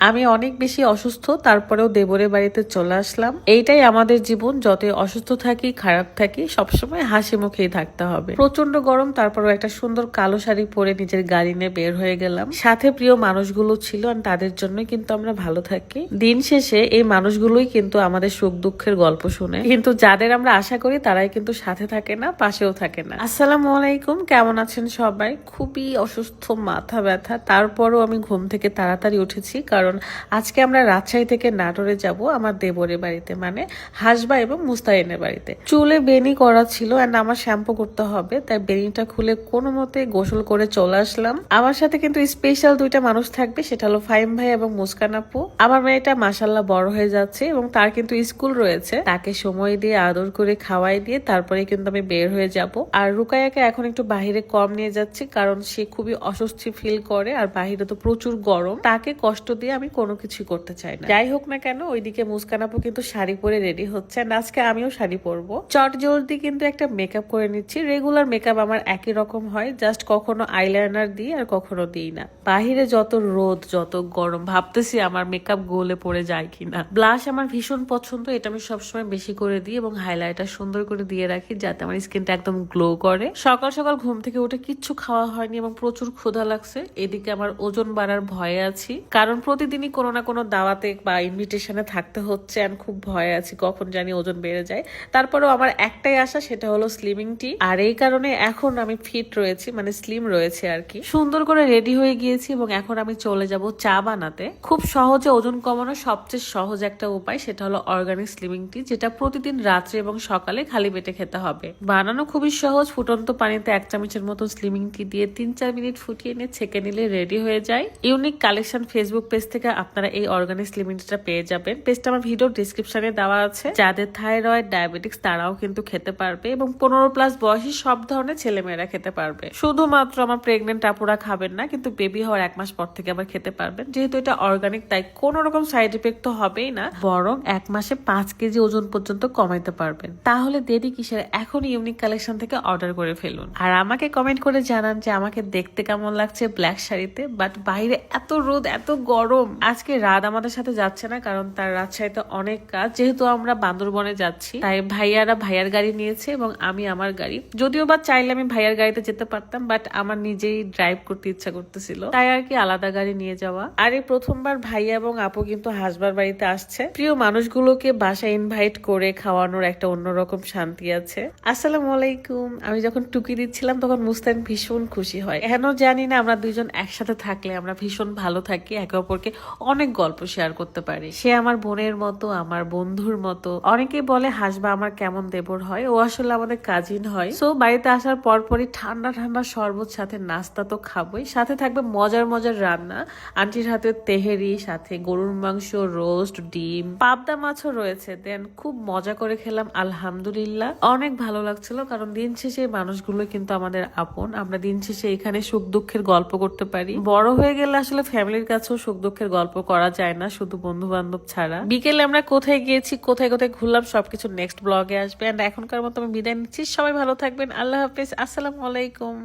আমি অনেক বেশি অসুস্থ, তারপরেও দেবরের বাড়িতে চলে আসলাম। এইটাই আমাদের জীবন, যতই অসুস্থ থাকি খারাপ থাকি সবসময় হাসি মুখেই থাকতে হবে। প্রচন্ড গরম, তারপরেও একটা সুন্দর কালো শাড়ি পরে নিজের গাড়ি নিয়ে বের হয়ে গেলাম। সাথে প্রিয় মানুষগুলো ছিল, আর তাদের জন্যই কিন্তু আমরা ভালো থাকি। দিন শেষে এই মানুষগুলোই কিন্তু আমাদের সুখ দুঃখের গল্প শুনে, কিন্তু যাদের আমরা আশা করি তারাই কিন্তু সাথে থাকে না, পাশেও থাকে না। আসসালামু আলাইকুম, কেমন আছেন সবাই? খুবই অসুস্থ, মাথা ব্যথা, তারপরও আমি ঘুম থেকে তাড়াতাড়ি উঠেছি, কারণ আজকে আমরা রাজশাহী থেকে নাটোরে যাব আমার দেবরের বাড়িতে, মানে হাসবা এবং মুস্তাহিনের বাড়িতে। চুলে বেনি করা ছিল এন্ড আমার শ্যাম্পু করতে হবে, তাই বেনিটা খুলে কোনো মতে গোসল করে চলে আসলাম। আমার সাথে কিন্তু স্পেশাল দুইটা মানুষ থাকবে, সেটা হলো ফাহিম ভাই এবং মুস্কান আপু। আমার মেয়েটা মাশাল্লাহ বড় হয়ে যাচ্ছে এবং তার কিন্তু স্কুল রয়েছে, তাকে সময় দিয়ে আদর করে খাওয়াই দিয়ে তারপরে কিন্তু আমি বের হয়ে যাব। আর রুকায়াকে এখন একটু বাহিরে কম নিয়ে যাচ্ছি, কারণ সে খুবই অস্বস্তি ফিল করে, আর বাহিরে তো প্রচুর গরম, তাকে কষ্ট দিয়ে আমি কোনো কিছু করতে চাই না। যাই হোক না কেন, ওইদিকে মুস্কান আপু কিন্তু শাড়ি পরে রেডি হচ্ছে, আজকে আমিও শাড়ি পরবো। চট জলদি কিন্তু একটা মেকআপ করে নিচ্ছি। রেগুলার মেকআপ আমার একই রকম হয়, জাস্ট কখনো আইলাইনার দিই আর কখনো দিই না। বাহিরে যত রোদ যত গরম, ভাবতেছি আমার মেকআপ গলে পড়ে যায় কিনা। ব্লাশ আমার ভীষণ পছন্দ, এটা আমি সবসময় বেশি করে দিই এবং হাইলাইটার সুন্দর করে দিয়ে রাখি যাতে আমার স্কিনটা একদম গ্লো করে। সকাল সকাল ঘুম থেকে উঠে কিচ্ছু খাওয়া হয়নি এবং প্রচুর ক্ষুধা লাগছে। এদিকে আমার ওজন বাড়ার ভয়ে আছি, কারণ প্রতিদিনই কোনো না কোনো দাওয়াতে বা ইনভিটেশনে থাকতে হচ্ছে, আর খুব ভয়ে আছি কখন জানি ওজন বেড়ে যায়। তারপরেও আমার একটাই আশা, সেটা হলো স্লিমিং টি, আর এই কারণে এখন আমি ফিট রয়েছি, মানে স্লিম রয়েছে আর কি। সুন্দর করে রেডি হয়ে গিয়েছি এবং এখন আমি চলে যাব চা বানাতে। খুব সহজে ওজন কমানোর সবচেয়ে সহজ একটা উপায়, সেটা হলো অর্গানিক স্লিমিং টি, যেটা প্রতিদিন রাত্রে এবং সকালে খালি পেটে খেতে হবে। বানানো খুবই সহজ। ফুটন্ত পানিতে 1 চামচের মতো স্লিমিং টি দিয়ে 3-4 মিনিট ফুটিয়ে নিয়ে ছেঁকে নিলে রেডি হয়ে যায়। ইউনিক কালেকশন ফেসবুক পেজ থেকে আপনারা এই অর্গানিক স্লিমিং টিটা পেয়ে যাবেন। পেজটা আমার ভিডিও ডিসক্রিপশনে দেওয়া আছে। যাদের থাইরয়েড ডায়াবেটিক্স তারাও কিন্তু খেতে পারবে এবং 15+ বয়সী সব ধরনের ছেলেমেয়েরা খেতে পারবে। শুধুমাত্র আমার প্রেগনেন্ট আপুরা খাবেন না, কিন্তু বেবি হওয়ার 1 মাস পর থেকে আবার খেতে পারবেন। যেহেতু এটা অর্গানিক, তাই কোনো রকম সাইড ইফেক্ট তো হবেই না, বরং 1 মাসে 5 কেজি ওজন পর্যন্ত কমাইতে পারবেন। তাহলে দেরি কিসের, এখন ইউনিক কালেকশন থেকে অর্ডার করে ফেলুন। আর আমাকে কমেন্ট করে জানান যে আমাকে দেখতে কেমন লাগছে ব্ল্যাক শাড়িতে, বাট বাইরে এত রোদ এত গরম। আজকে রাত আমাদের সাথে যাচ্ছে না, কারণ তার রাজশাহীতে অনেক কাজ, যেহেতু আমরা বান্দরবনে যাচ্ছি, তাই ভাইয়ারা ভাইয়ার গাড়ি নিয়েছে এবং আমি আমার গাড়ি। যদিও বা চাইলে আমি ভাইয়ার গাড়িতে যেতে পারতাম, বাট আমার নিজেই ড্রাইভ করতে ইচ্ছা করতেছিল, তাই আর কি আলাদা গাড়ি নিয়ে যাওয়া। আর এই প্রথমবার ভাইয়া এবং আপু কিন্তু হাসবার বাড়িতে আসছে। প্রিয় মানুষগুলোকে বাসায় ইনভাইট করে খাওয়ানোর একটা অন্যরকম শান্তি আছে। আসসালামু আলাইকুম। আমি যখন টুকি দিচ্ছিলাম তখন মুস্তান ভীষণ খুশি হয়, কেন জানি না। আমরা দুইজন একসাথে থাকলে আমরা ভীষণ ভালো থাকি, একে অপরকে অনেক গল্প শেয়ার করতে পারি। সে আমার বোনের মতো, আমার বন্ধুর মতো। অনেকেই বলে হাসবা আমার কেমন দেবর হয়, ও আসলে আমাদের কাজিন হয়। সো বাড়িতে আসার পরপরই ঠান্ডা ঠান্ডা শরবত, সাথে নাস্তা তো খাবোই, সাথে থাকবে মজার মজার রান্না। আন্টির হাতে তেহেরি, সাথে গরুর মাংস, রোস্ট, ডিম, পাবদা মাছও রয়েছে। দেন খুব মজা করে খেলাম, আলহামদুলিল্লাহ অনেক ভালো লাগছিল, কারণ দিন শেষে মানুষগুলো কিন্তু আমাদের আপন। আমরা দিন শেষে এখানে সুখ দুঃখের গল্প করতে পারি। বড় হয়ে গেলে আসলে ফ্যামিলির কাছেও সুখ দুঃখের গল্প করা যায় না, শুধু বন্ধু বান্ধব ছাড়া। বিকেলে আমরা কোথায় গিয়েছি, কোথায় কোথায় ঘুরলাম, সবকিছু নেক্সট ব্লগে আসবে। এন্ড এখনকার মতো আমি বিদায় নিচ্ছি। সবাই ভালো থাকবেন, আল্লাহ হাফেজ, আসসালামু আলাইকুম।